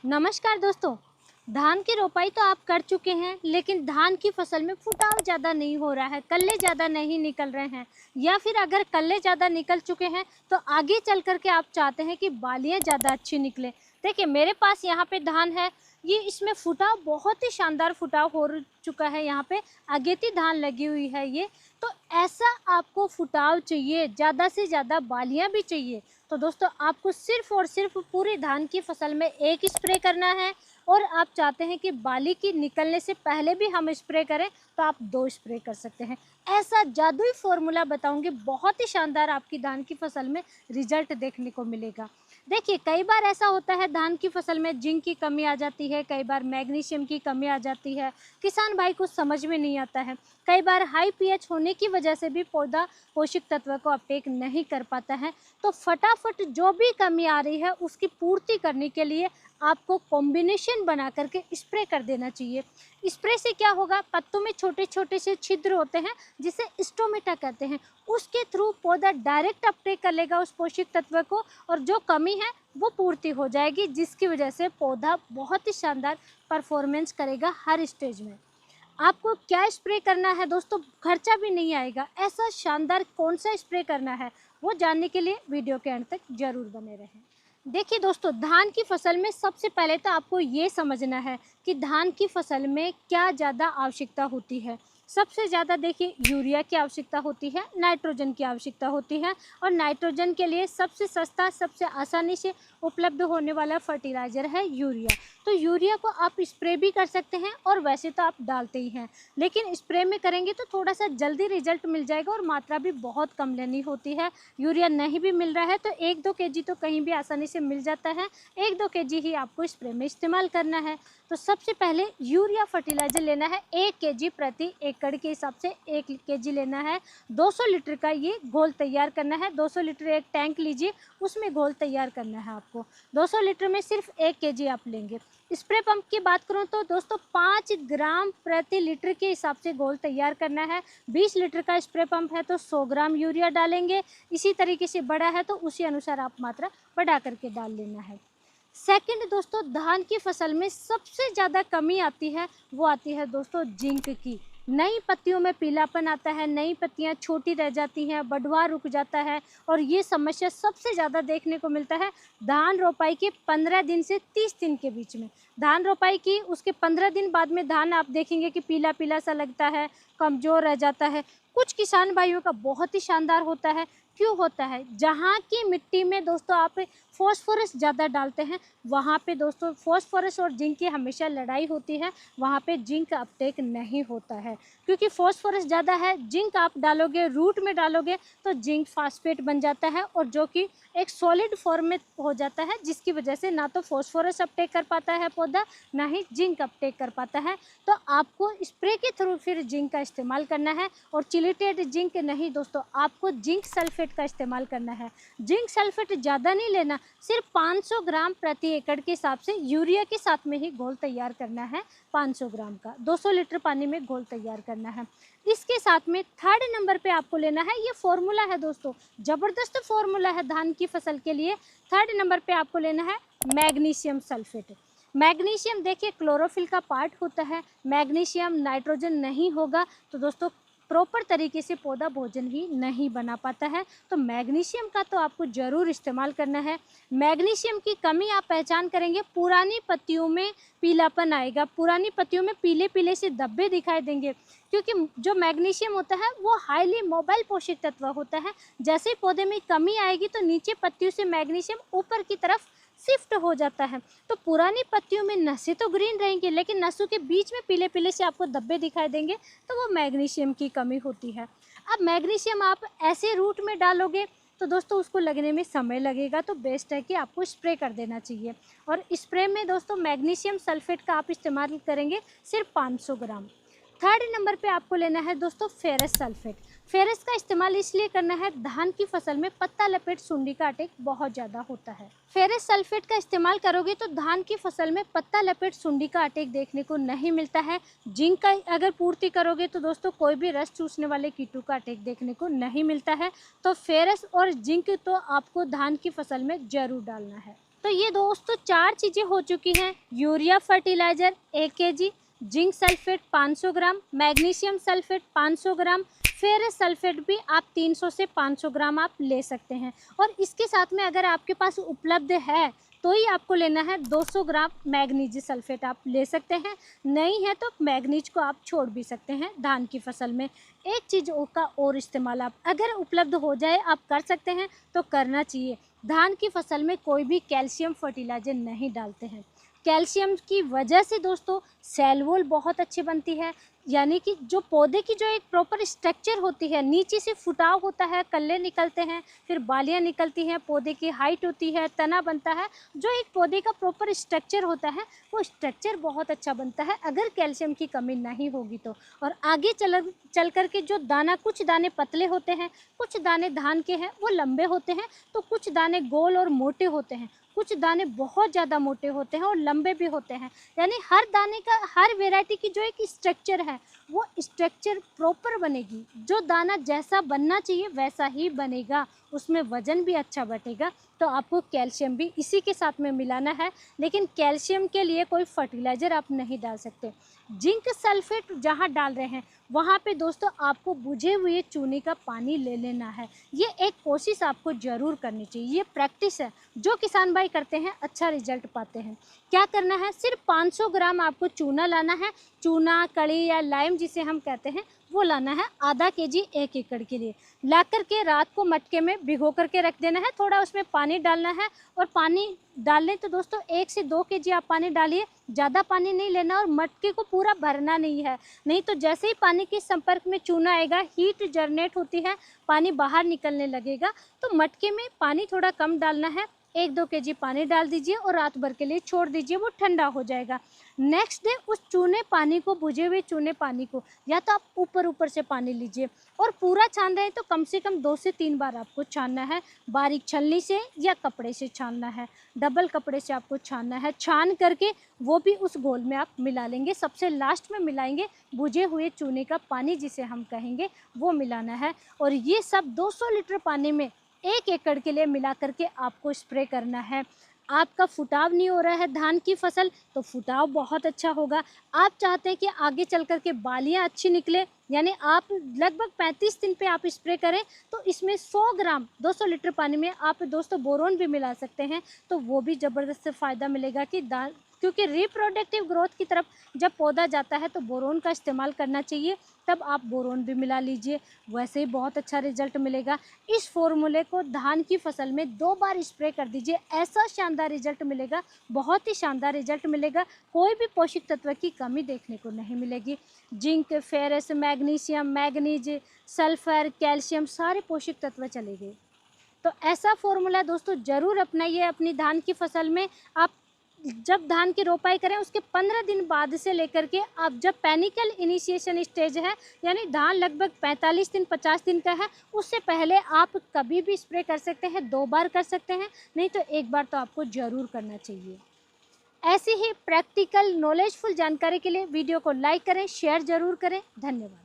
नमस्कार दोस्तों। धान की रोपाई तो आप कर चुके हैं, लेकिन धान की फसल में फुटाव ज़्यादा नहीं हो रहा है, कल्ले ज़्यादा नहीं निकल रहे हैं, या फिर अगर कल्ले ज़्यादा निकल चुके हैं तो आगे चल कर के आप चाहते हैं कि बालियाँ ज़्यादा अच्छी निकले। देखिए मेरे पास यहाँ पे धान है, ये इसमें फुटाव बहुत ही शानदार फुटाव हो चुका है। यहाँ पे अगेती धान लगी हुई है ये। तो ऐसा आपको फुटाव चाहिए, ज़्यादा से ज़्यादा बालियाँ भी चाहिए, तो दोस्तों आपको सिर्फ और सिर्फ पूरी धान की फसल में एक स्प्रे करना है। और आप चाहते हैं कि बाली की निकलने से पहले भी हम स्प्रे करें, तो आप 2 स्प्रे कर सकते हैं। ऐसा जादुई फॉर्मूला बताऊंगी, बहुत ही शानदार आपकी धान की फसल में रिजल्ट देखने को मिलेगा। देखिए कई बार ऐसा होता है धान की फसल में जिंक की कमी आ जाती है, कई बार मैग्नीशियम की कमी आ जाती है, किसान भाई को समझ में नहीं आता है। कई बार हाई पीएच होने की वजह से भी पौधा पोषक तत्व को अपटेक नहीं कर पाता है। तो फटाफट जो भी कमी आ रही है उसकी पूर्ति करने के लिए आपको कॉम्बिनेशन बना करके स्प्रे कर देना चाहिए। स्प्रे से क्या होगा, पत्तों में छोटे छोटे से छिद्र होते हैं जिसे स्टोमेटा कहते हैं, उसके थ्रू पौधा डायरेक्ट अपटेक कर लेगा उस पोषक तत्व को, और जो कमी है वो पूर्ति हो जाएगी, जिसकी वजह से पौधा बहुत ही शानदार परफॉर्मेंस करेगा हर स्टेज में। आपको क्या स्प्रे करना है दोस्तों, खर्चा भी नहीं आएगा। ऐसा शानदार कौन सा स्प्रे करना है वो जानने के लिए वीडियो के अंत तक जरूर बने रहें। देखिए दोस्तों, धान की फसल में सबसे पहले तो आपको ये समझना है कि धान की फसल में क्या ज़्यादा आवश्यकता होती है। सबसे ज़्यादा देखिए यूरिया की आवश्यकता होती है, नाइट्रोजन की आवश्यकता होती है, और नाइट्रोजन के लिए सबसे सस्ता, सबसे आसानी से उपलब्ध होने वाला फर्टिलाइज़र है यूरिया। तो यूरिया को आप स्प्रे भी कर सकते हैं, और वैसे तो आप डालते ही हैं, लेकिन स्प्रे में करेंगे तो थोड़ा सा जल्दी रिजल्ट मिल जाएगा, और मात्रा भी बहुत कम लेनी होती है। यूरिया नहीं भी मिल रहा है तो 1-2 केजी तो कहीं भी आसानी से मिल जाता है, 1-2 केजी ही आपको स्प्रे में इस्तेमाल करना है। तो सबसे पहले यूरिया फर्टिलाइज़र लेना है, 1 केजी प्रति एकड़ के हिसाब से 1 केजी लेना है। 200 लीटर का ये घोल तैयार करना है। 200 लीटर एक टैंक लीजिए, उसमें घोल तैयार करना है आपको। 200 लीटर में सिर्फ 1 केजी आप लेंगे। स्प्रे पंप की बात करूं तो दोस्तों 5 ग्राम प्रति लीटर के हिसाब से घोल तैयार करना है। 20 लीटर का स्प्रे पंप है तो 100 ग्राम यूरिया डालेंगे। इसी तरीके से बड़ा है तो उसी अनुसार आप मात्रा बढ़ा करके डाल लेना है। सेकंड दोस्तों, धान की फसल में सबसे ज़्यादा कमी आती है, वो आती है दोस्तों जिंक की। नई पत्तियों में पीलापन आता है, नई पत्तियां छोटी रह जाती हैं, बढ़वार रुक जाता है, और ये समस्या सबसे ज़्यादा देखने को मिलता है धान रोपाई के 15 दिन से 30 दिन के बीच में। धान रोपाई की उसके 15 दिन बाद में धान आप देखेंगे कि पीला पीला सा लगता है, कमज़ोर रह जाता है। कुछ किसान भाइयों का बहुत ही शानदार होता है। क्यों होता है, जहाँ की मिट्टी में दोस्तों आप फॉस्फोरस ज़्यादा डालते हैं, वहाँ पे दोस्तों फॉस्फोरस और जिंक की हमेशा लड़ाई होती है, वहाँ पे जिंक अपटेक नहीं होता है। क्योंकि फॉस्फोरस ज़्यादा है, जिंक आप डालोगे, रूट में डालोगे तो जिंक फास्फेट बन जाता है, और जो कि एक सॉलिड फॉर्म में हो जाता है, जिसकी वजह से ना तो फॉस्फोरस अपटेक कर पाता है पौधा, ना ही जिंक अपटेक कर पाता है। तो आपको स्प्रे के थ्रू फिर जिंक का इस्तेमाल करना है, और चिलिटेड जिंक नहीं दोस्तों, आपको जिंक सल्फेट का इस्तेमाल करना है। जिंक सल्फेट ज़्यादा नहीं लेना, सिर्फ 500 ग्राम प्रति एकड़ के हिसाब से यूरिया के साथ में ही घोल तैयार करना है। 500 ग्राम का 200 लीटर पानी में घोल तैयार करना है। इसके साथ में थर्ड नंबर पे आपको लेना है, ये फॉर्मूला है दोस्तों, ज़बरदस्त फॉर्मूला है धान की फसल के लिए। थर्ड नंबर पे आपको लेना है मैग्नीशियम सल्फेट। मैग्नीशियम देखिए क्लोरोफिल का पार्ट होता है, मैग्नीशियम नाइट्रोजन नहीं होगा तो दोस्तों प्रॉपर तरीके से पौधा भोजन ही नहीं बना पाता है। तो मैग्नीशियम का तो आपको ज़रूर इस्तेमाल करना है। मैग्नीशियम की कमी आप पहचान करेंगे, पुरानी पत्तियों में पीलापन आएगा, पुरानी पत्तियों में पीले पीले से धब्बे दिखाई देंगे, क्योंकि जो मैग्नीशियम होता है वो हाईली मोबाइल पोषक तत्व होता है। जैसे ही पौधे में कमी आएगी तो नीचे पत्तियों से मैग्नीशियम ऊपर की तरफ शिफ्ट हो जाता है। तो पुरानी पत्तियों में नसें तो ग्रीन रहेंगी, लेकिन नसों के बीच में पीले पीले से आपको धब्बे दिखाई देंगे, तो वो मैग्नीशियम की कमी होती है। अब मैग्नीशियम आप ऐसे रूट में डालोगे तो दोस्तों उसको लगने में समय लगेगा, तो बेस्ट है कि आपको स्प्रे कर देना चाहिए। और स्प्रे में दोस्तों मैग्नीशियम सल्फेट का आप इस्तेमाल करेंगे सिर्फ 500 ग्राम। थर्ड नंबर पे आपको लेना है दोस्तों फेरस सल्फेट। फेरस का इस्तेमाल इसलिए करना है, धान की फसल में पत्ता लपेट सुंडी का अटैक बहुत ज़्यादा होता है। फेरस सल्फेट का इस्तेमाल करोगे तो धान की फसल में पत्ता लपेट सुंडी का अटैक देखने को नहीं मिलता है। जिंक का अगर पूर्ति करोगे तो दोस्तों कोई भी रस चूसने वाले कीटों का अटैक देखने को नहीं मिलता है। तो फेरस और जिंक तो आपको धान की फसल में जरूर डालना है। तो ये दोस्तों 4 चीज़ें हो चुकी हैं। Urea fertiliser 1 KG, zinc sulphate 500 ग्राम, मैग्नीशियम सल्फेट 500 ग्राम, फेरस सल्फेट भी आप 300 से 500 ग्राम आप ले सकते हैं। और इसके साथ में अगर आपके पास उपलब्ध है तो ही आपको लेना है 200 ग्राम मैग्नीज सल्फेट आप ले सकते हैं, नहीं है तो मैग्नीज को आप छोड़ भी सकते हैं धान की फसल में। एक चीज़ का और इस्तेमाल आप अगर उपलब्ध हो जाए आप कर सकते हैं तो करना चाहिए। धान की फसल में कोई भी कैल्शियम फर्टिलाइज़र नहीं डालते हैं। कैल्शियम की वजह से दोस्तों सेल वॉल बहुत अच्छी बनती है, यानी कि जो पौधे की जो एक प्रॉपर स्ट्रक्चर होती है, नीचे से फुटाव होता है, कल्ले निकलते हैं, फिर बालियाँ निकलती हैं, पौधे की हाइट होती है, तना बनता है, जो एक पौधे का प्रॉपर स्ट्रक्चर होता है वो स्ट्रक्चर बहुत अच्छा बनता है अगर कैल्शियम की कमी नहीं होगी तो। और आगे चल कर के जो दाना, कुछ दाने पतले होते हैं, कुछ दाने धान के हैं वो लंबे होते हैं, तो कुछ दाने गोल और मोटे होते हैं, कुछ दाने बहुत ज़्यादा मोटे होते हैं और लंबे भी होते हैं। यानी हर दाने का, हर वैरायटी की जो एक स्ट्रक्चर है वो स्ट्रक्चर प्रॉपर बनेगी। जो दाना जैसा बनना चाहिए वैसा ही बनेगा, उसमें वज़न भी अच्छा बटेगा। तो आपको कैल्शियम भी इसी के साथ में मिलाना है, लेकिन कैल्शियम के लिए कोई फर्टिलाइज़र आप नहीं डाल सकते। जिंक सल्फेट जहाँ डाल रहे हैं वहाँ पे दोस्तों आपको बुझे हुए चूने का पानी ले लेना है। ये एक कोशिश आपको ज़रूर करनी चाहिए, ये प्रैक्टिस है, जो किसान भाई करते हैं अच्छा रिजल्ट पाते हैं। क्या करना है, सिर्फ 500 ग्राम आपको चूना लाना है। चूना, कड़ी या लाइम जिसे हम कहते हैं वो लाना है आधा केजी 1 एकड़ के लिए। ला करके रात को मटके में भिगो करके रख देना है, थोड़ा उसमें पानी डालना है। और पानी डालने तो दोस्तों 1 से 2 केजी आप पानी डालिए, ज़्यादा पानी नहीं लेना और मटके को पूरा भरना नहीं है, नहीं तो जैसे ही पानी के संपर्क में चूना आएगा हीट जनरेट होती है, पानी बाहर निकलने लगेगा। तो मटके में पानी थोड़ा कम डालना है, 1-2 केजी पानी डाल दीजिए और रात भर के लिए छोड़ दीजिए, वो ठंडा हो जाएगा। नेक्स्ट डे उस चूने पानी को, बुझे हुए चूने पानी को, या तो आप ऊपर से पानी लीजिए और पूरा छान रहे हैं तो कम से कम 2 से 3 बार आपको छानना है। बारीक छलनी से या कपड़े से छानना है, डबल कपड़े से आपको छानना है। छान करके वो भी उस घोल में आप मिला लेंगे। सबसे लास्ट में मिलाएंगे बुझे हुए चूने का पानी जिसे हम कहेंगे, वो मिलाना है। और ये सब 200 लीटर पानी में 1 एकड़ के लिए मिला करके आपको स्प्रे करना है। आपका फुटाव नहीं हो रहा है धान की फसल तो फुटाव बहुत अच्छा होगा। आप चाहते हैं कि आगे चल कर के बालियाँ अच्छी निकले, यानी आप लगभग 35 दिन पे आप स्प्रे करें तो इसमें 100 ग्राम 200 लीटर पानी में आप दोस्तों बोरोन भी मिला सकते हैं, तो वो भी ज़बरदस्त फ़ायदा मिलेगा कि क्योंकि रिप्रोडक्टिव ग्रोथ की तरफ जब पौधा जाता है तो बोरोन का इस्तेमाल करना चाहिए, तब आप बोरोन भी मिला लीजिए, वैसे ही बहुत अच्छा रिजल्ट मिलेगा। इस फॉर्मूले को धान की फसल में 2 बार स्प्रे कर दीजिए, ऐसा शानदार रिजल्ट मिलेगा, बहुत ही शानदार रिजल्ट मिलेगा। कोई भी पोषक तत्व की कमी देखने को नहीं मिलेगी। Zinc, ferrous, magnesium, manganese, sulphur, calcium सारे पोषक तत्व चले गए। तो ऐसा फॉर्मूला दोस्तों ज़रूर अपनाइए अपनी धान की फसल में। आप जब धान की रोपाई करें उसके 15 दिन बाद से लेकर के आप जब पैनिकल इनिशिएशन स्टेज है, यानी धान लगभग 45 दिन 50 दिन का है, उससे पहले आप कभी भी स्प्रे कर सकते हैं, 2 बार कर सकते हैं, नहीं तो 1 बार तो आपको ज़रूर करना चाहिए। ऐसी ही प्रैक्टिकल नॉलेजफुल जानकारी के लिए वीडियो को लाइक करें, शेयर ज़रूर करें। धन्यवाद।